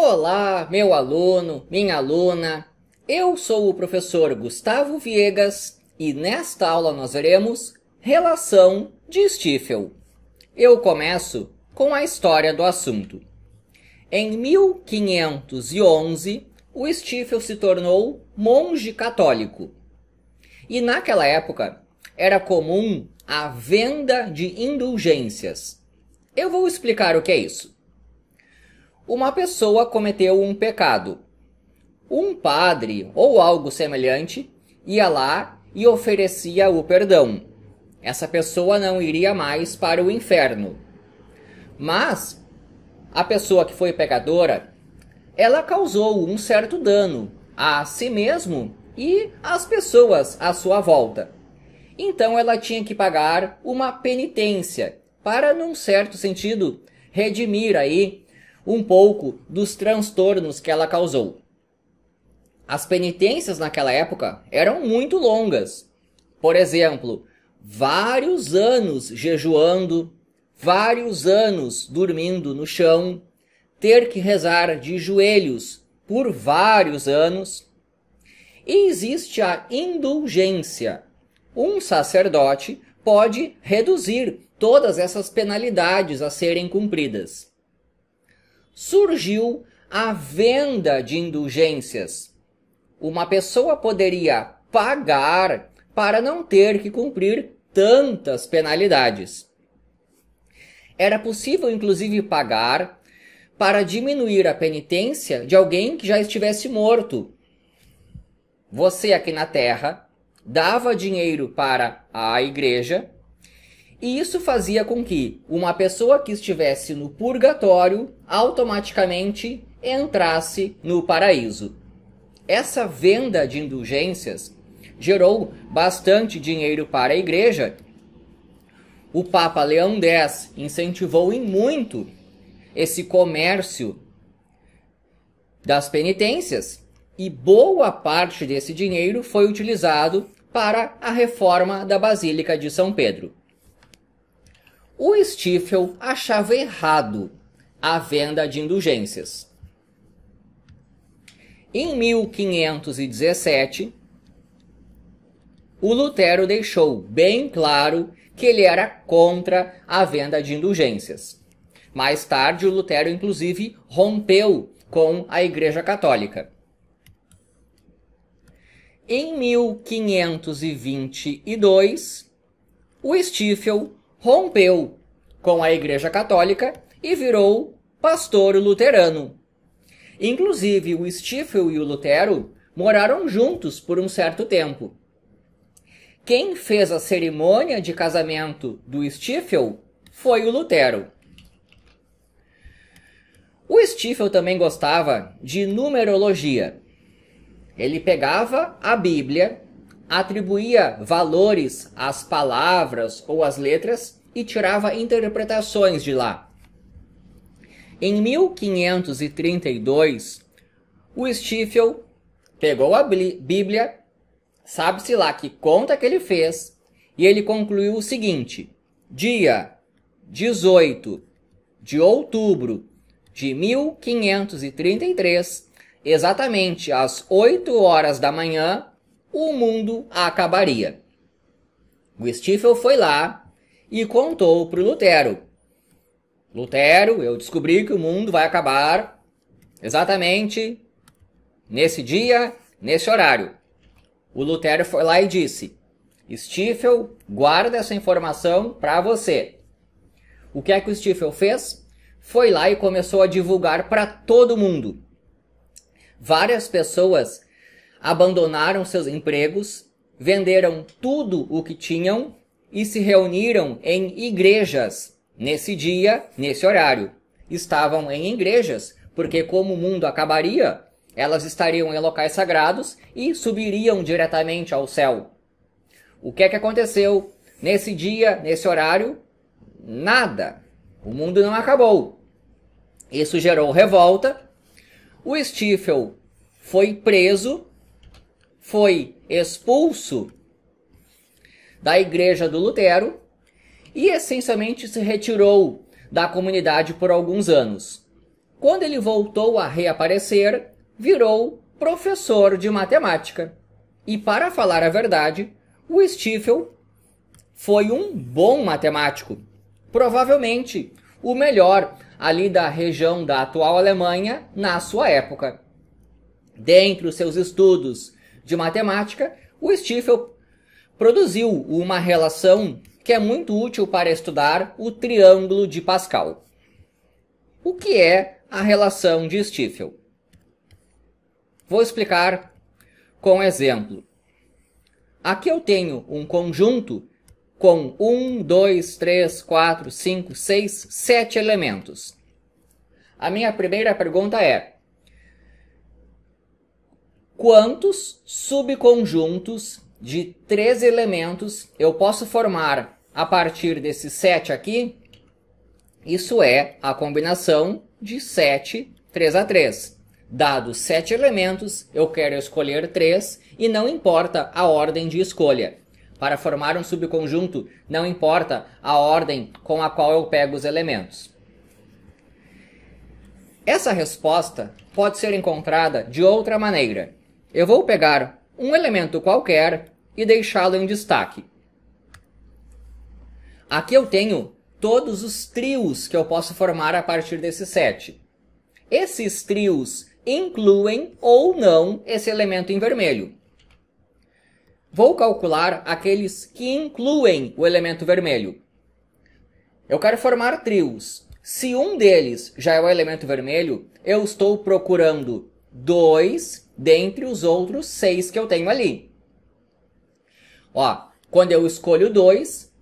Olá, meu aluno, minha aluna. Eu sou o professor Gustavo Viegas e nesta aula nós veremos relação de Stifel. Eu começo com a história do assunto. Em 1511, o Stifel se tornou monge católico. E naquela época era comum a venda de indulgências. Eu vou explicar o que é isso. Uma pessoa cometeu um pecado. Um padre ou algo semelhante ia lá e oferecia o perdão. Essa pessoa não iria mais para o inferno. Mas a pessoa que foi pecadora, ela causou um certo dano a si mesmo e às pessoas à sua volta. Então ela tinha que pagar uma penitência para, num certo sentido, redimir aí um pouco dos transtornos que ela causou. As penitências naquela época eram muito longas. Por exemplo, vários anos jejuando, vários anos dormindo no chão, ter que rezar de joelhos por vários anos. E existe a indulgência. Um sacerdote pode reduzir todas essas penalidades a serem cumpridas. Surgiu a venda de indulgências. Uma pessoa poderia pagar para não ter que cumprir tantas penalidades. Era possível, inclusive, pagar para diminuir a penitência de alguém que já estivesse morto. Você aqui na Terra dava dinheiro para a igreja, e isso fazia com que uma pessoa que estivesse no purgatório automaticamente entrasse no paraíso. Essa venda de indulgências gerou bastante dinheiro para a igreja. O Papa Leão X incentivou em muito esse comércio das penitências e boa parte desse dinheiro foi utilizado para a reforma da Basílica de São Pedro. O Stifel achava errado a venda de indulgências. Em 1517, o Lutero deixou bem claro que ele era contra a venda de indulgências. Mais tarde, o Lutero, inclusive, rompeu com a Igreja Católica. Em 1522, o Stifel rompeu com a Igreja Católica e virou pastor luterano. Inclusive, o Stifel e o Lutero moraram juntos por um certo tempo. Quem fez a cerimônia de casamento do Stifel foi o Lutero. O Stifel também gostava de numerologia. Ele pegava a Bíblia, atribuía valores às palavras ou às letras e tirava interpretações de lá. Em 1532, o Stifel pegou a Bíblia, sabe-se lá que conta que ele fez, e ele concluiu o seguinte: dia 18 de outubro de 1533, exatamente às 8 horas da manhã, o mundo acabaria. O Stifel foi lá e contou para o Lutero: Lutero, eu descobri que o mundo vai acabar exatamente nesse dia, nesse horário. O Lutero foi lá e disse: Stifel, guarda essa informação para você. O que é que o Stifel fez? Foi lá e começou a divulgar para todo mundo. Várias pessoas abandonaram seus empregos, venderam tudo o que tinham e se reuniram em igrejas nesse dia, nesse horário. Estavam em igrejas porque, como o mundo acabaria, elas estariam em locais sagrados e subiriam diretamente ao céu. O que é que aconteceu nesse dia, nesse horário? Nada. O mundo não acabou. Isso gerou revolta. O Stifel foi preso, foi expulso da igreja do Lutero e essencialmente se retirou da comunidade por alguns anos. quando ele voltou a reaparecer, virou professor de matemática. E para falar a verdade, o Stiefel foi um bom matemático, provavelmente o melhor ali da região da atual Alemanha na sua época. Dentre os seus estudos de matemática, o Stiefel produziu uma relação que é muito útil para estudar o triângulo de Pascal. O que é a relação de Stiefel? Vou explicar com um exemplo. Aqui eu tenho um conjunto com 1, 2, 3, 4, 5, 6, 7 elementos. A minha primeira pergunta é: quantos subconjuntos de 3 elementos eu posso formar a partir desses 7 aqui? Isso é a combinação de 7, 3 a 3. Dados 7 elementos, eu quero escolher 3 e não importa a ordem de escolha. Para formar um subconjunto, não importa a ordem com a qual eu pego os elementos. Essa resposta pode ser encontrada de outra maneira. Eu vou pegar um elemento qualquer e deixá-lo em destaque. Aqui eu tenho todos os trios que eu posso formar a partir desses 7. Esses trios incluem ou não esse elemento em vermelho. Vou calcular aqueles que incluem o elemento vermelho. Eu quero formar trios. Se um deles já é o elemento vermelho, eu estou procurando 2 dentre os outros 6 que eu tenho ali. Ó, quando eu escolho 2,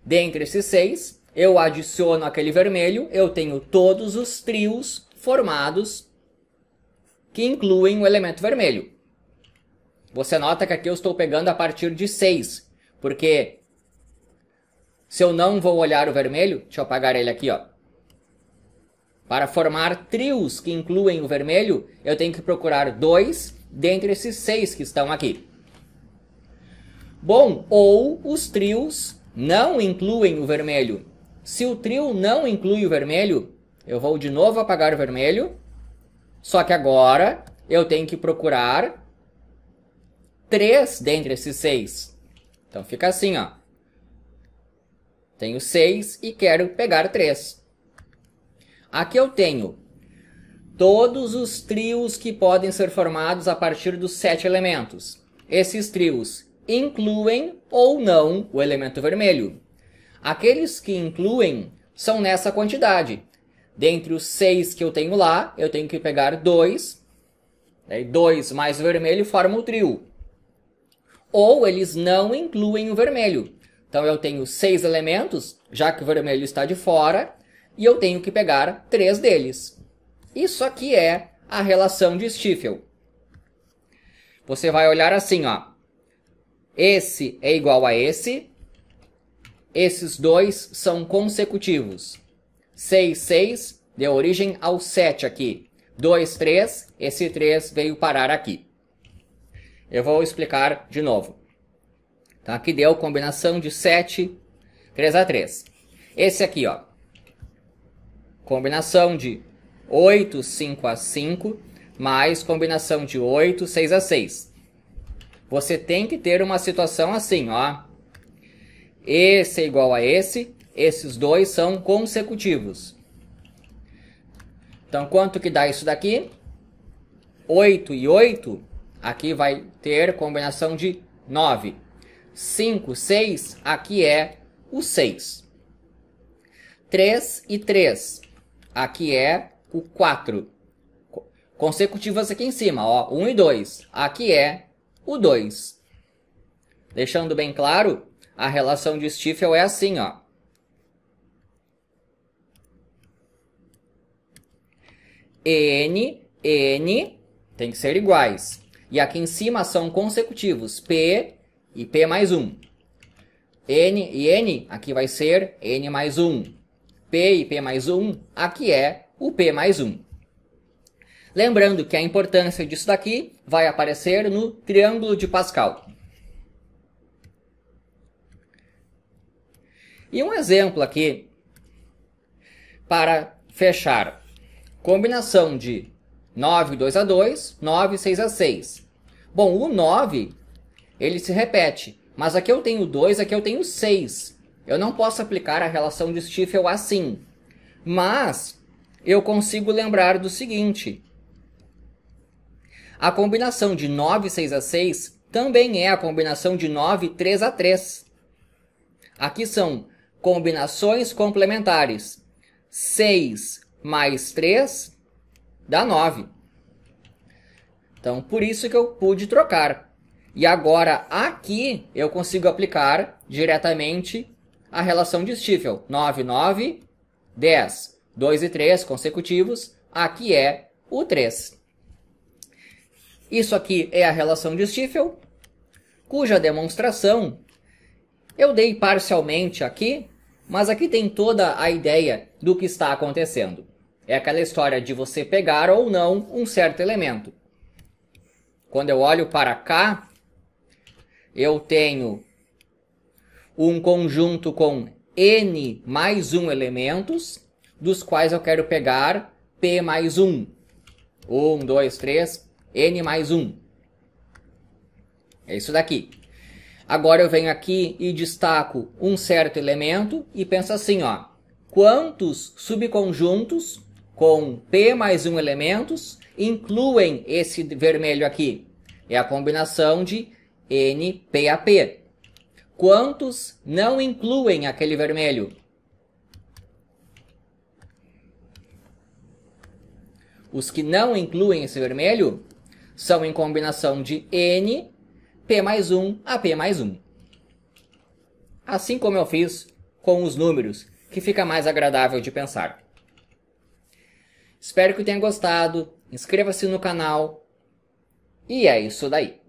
dentre esses 6, eu adiciono aquele vermelho, eu tenho todos os trios formados que incluem o elemento vermelho. Você nota que aqui eu estou pegando a partir de 6, porque se eu não vou olhar o vermelho, deixa eu apagar ele aqui, ó. Para formar trios que incluem o vermelho, eu tenho que procurar 2 dentre esses 6 que estão aqui. Bom, ou os trios não incluem o vermelho. Se o trio não inclui o vermelho, eu vou de novo apagar o vermelho, só que agora eu tenho que procurar 3 dentre esses 6. Então fica assim, ó. Tenho 6 e quero pegar 3. Aqui eu tenho todos os trios que podem ser formados a partir dos 7 elementos. Esses trios incluem ou não o elemento vermelho. Aqueles que incluem são nessa quantidade. Dentre os 6 que eu tenho lá, eu tenho que pegar 2. 2 mais o vermelho forma o trio. Ou eles não incluem o vermelho. Então eu tenho 6 elementos, já que o vermelho está de fora, e eu tenho que pegar 3 deles. Isso aqui é a relação de Stiefel. Você vai olhar assim, ó. Esse é igual a esse. Esses 2 são consecutivos. 6, 6 deu origem ao 7 aqui. 2, 3, esse 3 veio parar aqui. Eu vou explicar de novo. Então aqui deu combinação de 7, 3 a 3. Esse aqui, ó. Combinação de 8, 5 a 5, mais combinação de 8, 6 a 6. Você tem que ter uma situação assim, ó. Esse é igual a esse, esses 2 são consecutivos. Então quanto que dá isso daqui? 8 e 8, aqui vai ter combinação de 9. 5, 6, aqui é o 6. 3 e 3, aqui é o 4. Consecutivas aqui em cima, ó, 1 e 2, aqui é o 2. Deixando bem claro, a relação de Stiefel é assim, ó. N tem que ser iguais. E aqui em cima são consecutivos, P e P mais 1. N e N, aqui vai ser N mais 1. P e P mais 1, aqui é o P mais 1. Lembrando que a importância disso daqui vai aparecer no triângulo de Pascal. E um exemplo aqui para fechar. Combinação de 9, 2 a 2, 9, 6 a 6. Bom, o 9, ele se repete, mas aqui eu tenho 2, aqui eu tenho 6. Eu não posso aplicar a relação de Stiefel assim, mas eu consigo lembrar do seguinte. A combinação de 9, 6 a 6 também é a combinação de 9, 3 a 3. Aqui são combinações complementares. 6 mais 3 dá 9. Então, por isso que eu pude trocar. E agora, aqui, eu consigo aplicar diretamente a relação de Stiefel. 9, 9, 10. 2 e 3 consecutivos. Aqui é o 3. Isso aqui é a relação de Stiefel, cuja demonstração eu dei parcialmente aqui, mas aqui tem toda a ideia do que está acontecendo. É aquela história de você pegar ou não um certo elemento. Quando eu olho para cá, eu tenho um conjunto com n mais 1 elementos, dos quais eu quero pegar p mais 1. 1, 2, 3, n mais 1. É isso daqui. Agora eu venho aqui e destaco um certo elemento e penso assim, ó. Quantos subconjuntos com p mais 1 elementos incluem esse vermelho aqui? É a combinação de NPAP. Quantos não incluem aquele vermelho? Os que não incluem esse vermelho são em combinação de N, P mais 1 a P mais 1. Assim como eu fiz com os números, que fica mais agradável de pensar. Espero que tenha gostado, inscreva-se no canal, e é isso daí.